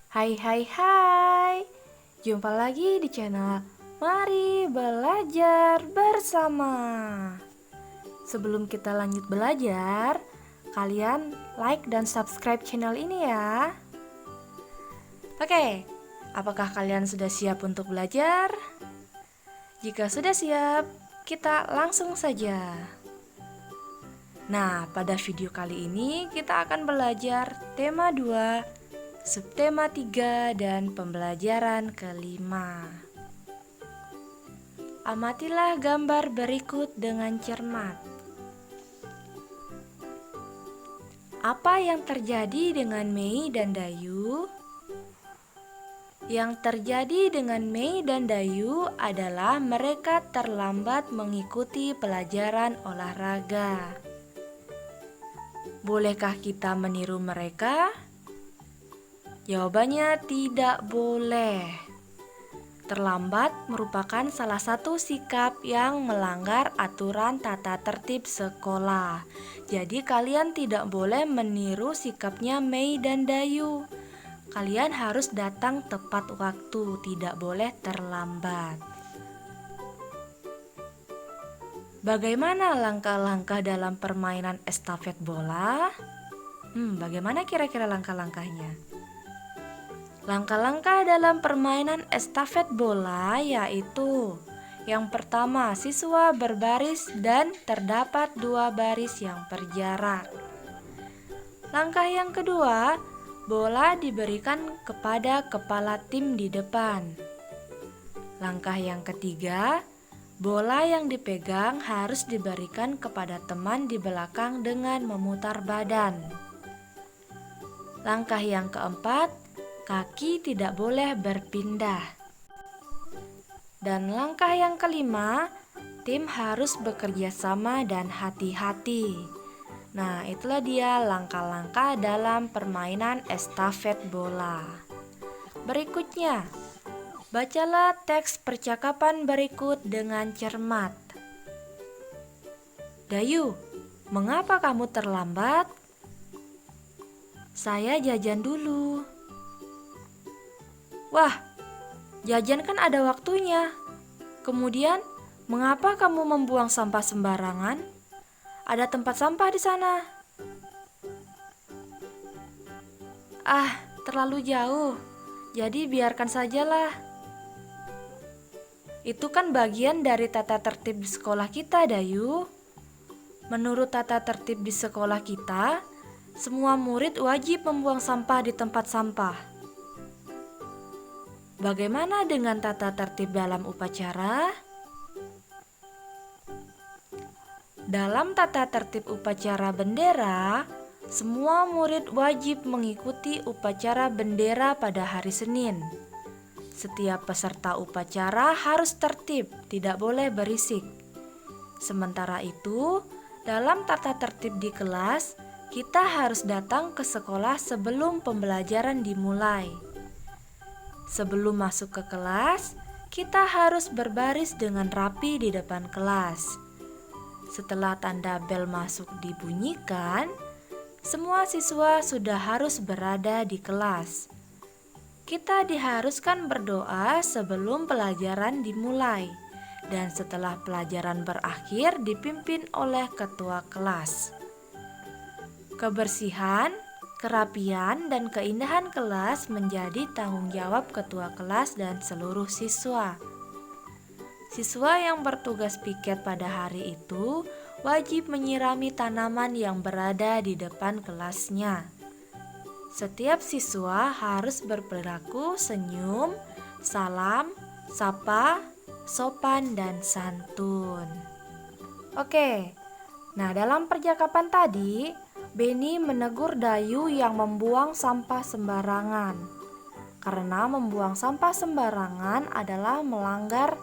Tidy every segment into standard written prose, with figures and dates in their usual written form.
Hai hai hai. Jumpa lagi di channel Mari Belajar Bersama. Sebelum kita lanjut belajar, kalian like dan subscribe channel ini ya. Oke, apakah kalian sudah siap untuk belajar? Jika sudah siap, kita langsung saja. Nah, pada video kali ini kita akan belajar tema 2, subtema 3, dan pembelajaran kelima. Amatilah gambar berikut dengan cermat. Apa yang terjadi dengan Mei dan Dayu? Yang terjadi dengan Mei dan Dayu adalah mereka terlambat mengikuti pelajaran olahraga. Bolehkah kita meniru mereka? Jawabannya tidak boleh. Terlambat merupakan salah satu sikap yang melanggar aturan tata tertib sekolah. Jadi kalian tidak boleh meniru sikapnya Mei dan Dayu. Kalian harus datang tepat waktu, tidak boleh terlambat. Bagaimana langkah-langkah dalam permainan estafet bola? Bagaimana kira-kira langkah-langkahnya? Langkah-langkah dalam permainan estafet bola yaitu: yang pertama, siswa berbaris dan terdapat 2 baris yang berjarak. Langkah yang kedua, bola diberikan kepada kepala tim di depan. Langkah yang ketiga, bola yang dipegang harus diberikan kepada teman di belakang dengan memutar badan. Langkah yang keempat, kaki tidak boleh berpindah. Dan langkah yang kelima, tim harus bekerja sama dan hati-hati. Nah, itulah dia langkah-langkah dalam permainan estafet bola. Berikutnya, bacalah teks percakapan berikut dengan cermat. Dayu, mengapa kamu terlambat? Saya jajan dulu. Wah, jajan kan ada waktunya. Kemudian, mengapa kamu membuang sampah sembarangan? Ada tempat sampah di sana. Terlalu jauh. Jadi biarkan sajalah. Itu kan bagian dari tata tertib di sekolah kita, Dayu. Menurut tata tertib di sekolah kita, semua murid wajib membuang sampah di tempat sampah. Bagaimana dengan tata tertib dalam upacara? Dalam tata tertib upacara bendera, semua murid wajib mengikuti upacara bendera pada hari Senin. Setiap peserta upacara harus tertib, tidak boleh berisik. Sementara itu, dalam tata tertib di kelas, kita harus datang ke sekolah sebelum pembelajaran dimulai. Sebelum masuk ke kelas, kita harus berbaris dengan rapi di depan kelas. Setelah tanda bel masuk dibunyikan, semua siswa sudah harus berada di kelas. Kita diharuskan berdoa sebelum pelajaran dimulai, dan setelah pelajaran berakhir dipimpin oleh ketua kelas. Kebersihan, kerapian, dan keindahan kelas menjadi tanggung jawab ketua kelas dan seluruh siswa. Siswa yang bertugas piket pada hari itu wajib menyirami tanaman yang berada di depan kelasnya. Setiap siswa harus berperilaku senyum, salam, sapa, sopan, dan santun. Oke, nah dalam percakapan tadi, Beni menegur Dayu yang membuang sampah sembarangan. Karena membuang sampah sembarangan adalah melanggar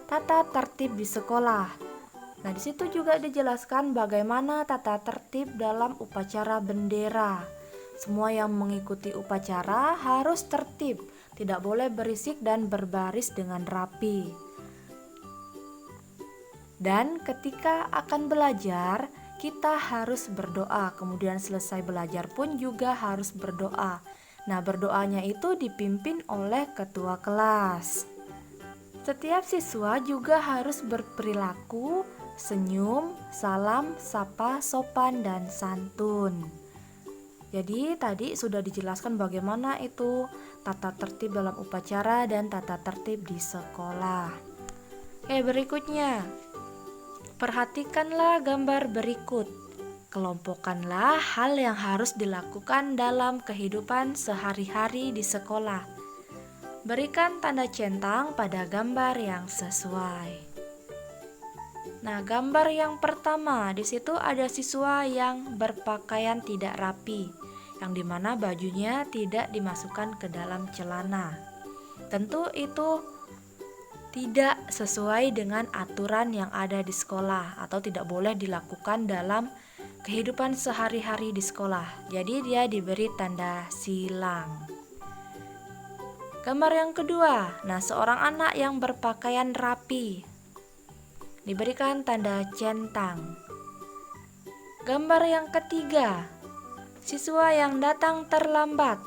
tata tertib di sekolah. Nah, di situ juga dijelaskan bagaimana tata tertib dalam upacara bendera. Semua yang mengikuti upacara harus tertib, tidak boleh berisik dan berbaris dengan rapi. Dan ketika akan belajar, kita harus berdoa. Kemudian selesai belajar pun juga harus berdoa. Nah, berdoanya itu dipimpin oleh ketua kelas. Setiap siswa juga harus berperilaku senyum, salam, sapa, sopan, dan santun. Jadi tadi sudah dijelaskan bagaimana itu tata tertib dalam upacara dan tata tertib di sekolah. Berikutnya, perhatikanlah gambar berikut. Kelompokkanlah hal yang harus dilakukan dalam kehidupan sehari-hari di sekolah. Berikan tanda centang pada gambar yang sesuai. Nah, gambar yang pertama, di situ ada siswa yang berpakaian tidak rapi, yang dimana bajunya tidak dimasukkan ke dalam celana. Tentu itu tidak sesuai dengan aturan yang ada di sekolah atau tidak boleh dilakukan dalam kehidupan sehari-hari di sekolah. Jadi dia diberi tanda silang. Gambar yang kedua, nah seorang anak yang berpakaian rapi diberikan tanda centang. Gambar yang ketiga, siswa yang datang terlambat,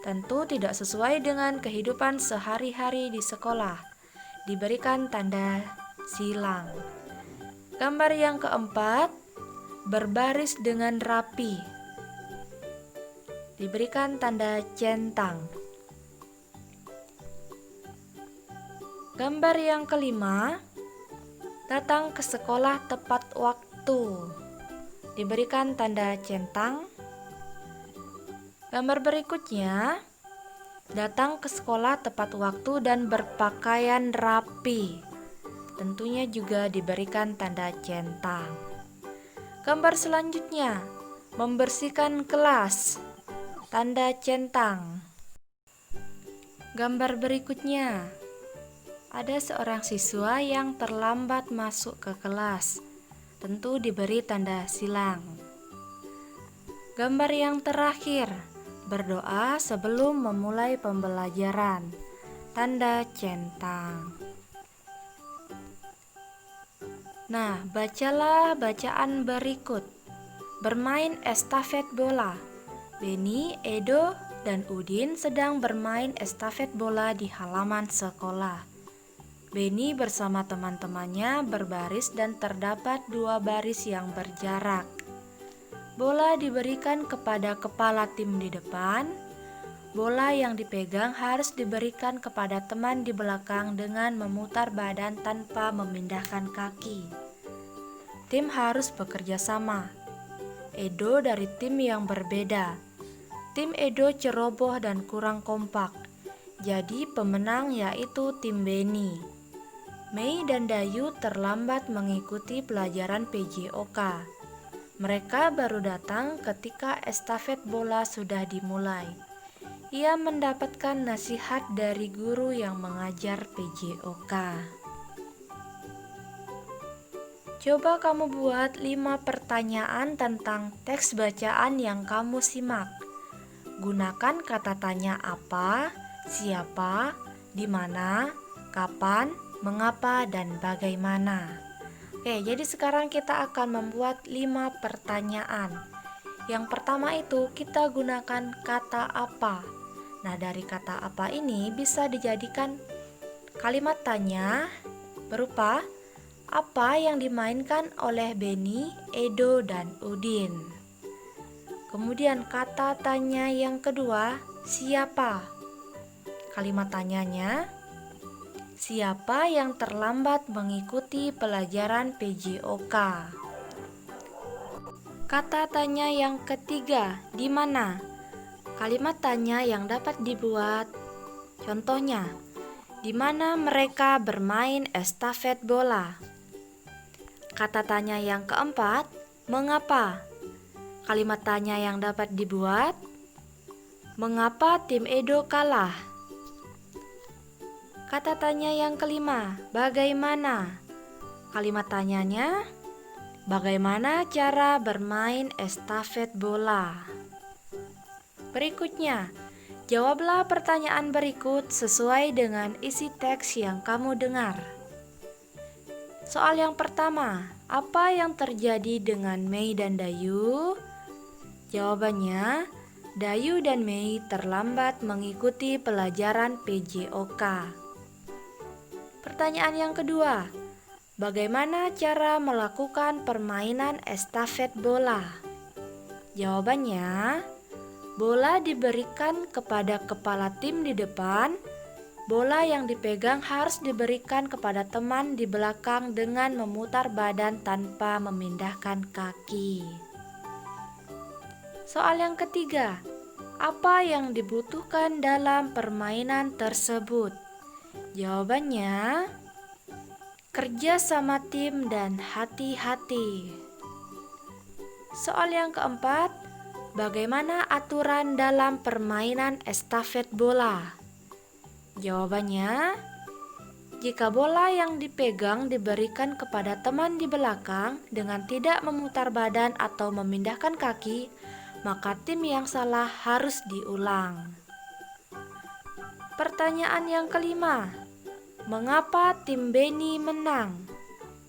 tentu tidak sesuai dengan kehidupan sehari-hari di sekolah, diberikan tanda silang. Gambar yang keempat, berbaris dengan rapi, diberikan tanda centang. Gambar yang kelima, datang ke sekolah tepat waktu, diberikan tanda centang. Gambar berikutnya, datang ke sekolah tepat waktu dan berpakaian rapi, tentunya juga diberikan tanda centang. Gambar selanjutnya, membersihkan kelas, tanda centang. Gambar berikutnya, ada seorang siswa yang terlambat masuk ke kelas, tentu diberi tanda silang. Gambar yang terakhir, berdoa sebelum memulai pembelajaran, tanda centang. Nah, bacalah bacaan berikut. Bermain estafet bola. Beni, Edo, dan Udin sedang bermain estafet bola di halaman sekolah. Beni bersama teman-temannya berbaris dan terdapat 2 baris yang berjarak. Bola diberikan kepada kepala tim di depan. Bola yang dipegang harus diberikan kepada teman di belakang dengan memutar badan tanpa memindahkan kaki. Tim harus bekerja sama. Edo dari tim yang berbeda. Tim Edo ceroboh dan kurang kompak. Jadi pemenang yaitu tim Beni. Mei dan Dayu terlambat mengikuti pelajaran PJOK. Mereka baru datang ketika estafet bola sudah dimulai. Ia mendapatkan nasihat dari guru yang mengajar PJOK. Coba kamu buat 5 pertanyaan tentang teks bacaan yang kamu simak. Gunakan kata tanya apa, siapa, di mana, kapan, mengapa, dan bagaimana. Jadi sekarang kita akan membuat 5 pertanyaan. Yang pertama itu kita gunakan kata apa. Nah, dari kata apa ini bisa dijadikan kalimat tanya berupa apa yang dimainkan oleh Beni, Edo, dan Udin. Kemudian kata tanya yang kedua, siapa? Kalimat tanyanya, siapa yang terlambat mengikuti pelajaran PJOK? Kata tanya yang ketiga, di mana? Kalimat tanya yang dapat dibuat. Contohnya, di mana mereka bermain estafet bola? Kata tanya yang keempat, mengapa? Kalimat tanya yang dapat dibuat. Mengapa tim Edo kalah? Kata tanya yang kelima, bagaimana? Kalimat tanyanya, bagaimana cara bermain estafet bola? Berikutnya, jawablah pertanyaan berikut sesuai dengan isi teks yang kamu dengar. Soal yang pertama, apa yang terjadi dengan Mei dan Dayu? Jawabannya, Dayu dan Mei terlambat mengikuti pelajaran PJOK. Pertanyaan yang kedua, bagaimana cara melakukan permainan estafet bola? Jawabannya, bola diberikan kepada kepala tim di depan. Bola yang dipegang harus diberikan kepada teman di belakang dengan memutar badan tanpa memindahkan kaki. Soal yang ketiga, apa yang dibutuhkan dalam permainan tersebut? Jawabannya, kerja sama tim dan hati-hati. Soal yang keempat, bagaimana aturan dalam permainan estafet bola? Jawabannya, jika bola yang dipegang diberikan kepada teman di belakang dengan tidak memutar badan atau memindahkan kaki, maka tim yang salah harus diulang. Pertanyaan yang kelima, mengapa tim Beni menang?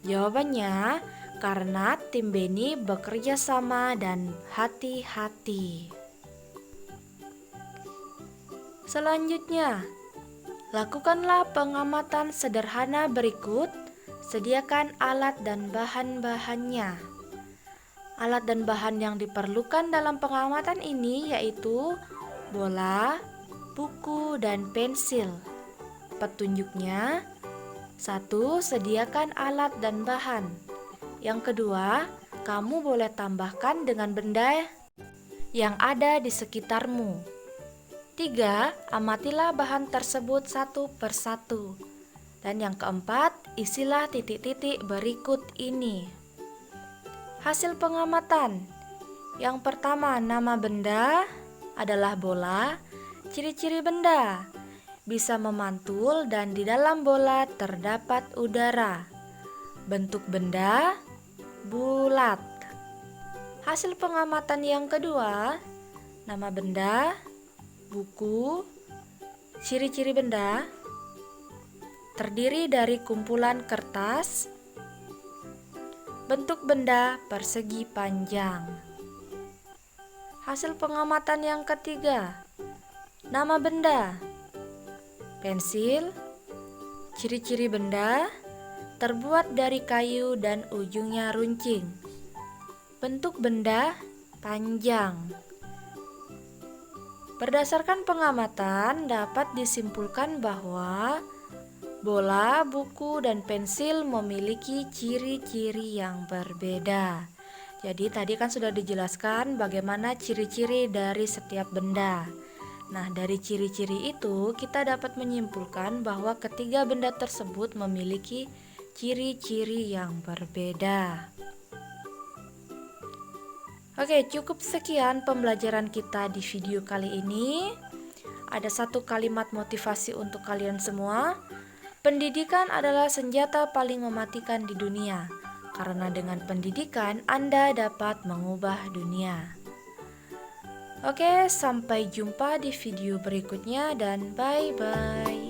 Jawabannya, karena tim Beni bekerja sama dan hati-hati. Selanjutnya, lakukanlah pengamatan sederhana berikut. Sediakan alat dan bahan-bahannya. Alat dan bahan yang diperlukan dalam pengamatan ini yaitu bola, buku, dan pensil. Petunjuknya, 1. Sediakan alat dan bahan. Yang kedua, kamu boleh tambahkan dengan benda yang ada di sekitarmu. 3. Amatilah bahan tersebut satu persatu. Dan yang keempat, isilah titik-titik berikut ini. Hasil pengamatan. Yang pertama, nama benda adalah bola. Ciri-ciri benda, bisa memantul dan di dalam bola terdapat udara. Bentuk benda, bulat. Hasil pengamatan yang kedua, nama benda, buku, ciri-ciri benda, terdiri dari kumpulan kertas. Bentuk benda persegi panjang. Hasil pengamatan yang ketiga, nama benda, pensil, ciri-ciri benda, terbuat dari kayu dan ujungnya runcing. Bentuk benda panjang. Berdasarkan pengamatan dapat disimpulkan bahwa bola, buku, dan pensil memiliki ciri-ciri yang berbeda. Jadi tadi kan sudah dijelaskan bagaimana ciri-ciri dari setiap benda. Nah, dari ciri-ciri itu kita dapat menyimpulkan bahwa ketiga benda tersebut memiliki ciri-ciri yang berbeda. Oke, cukup sekian pembelajaran kita di video kali ini. Ada satu kalimat motivasi untuk kalian semua. Pendidikan adalah senjata paling mematikan di dunia, karena dengan pendidikan Anda dapat mengubah dunia. Oke, sampai jumpa di video berikutnya dan bye-bye.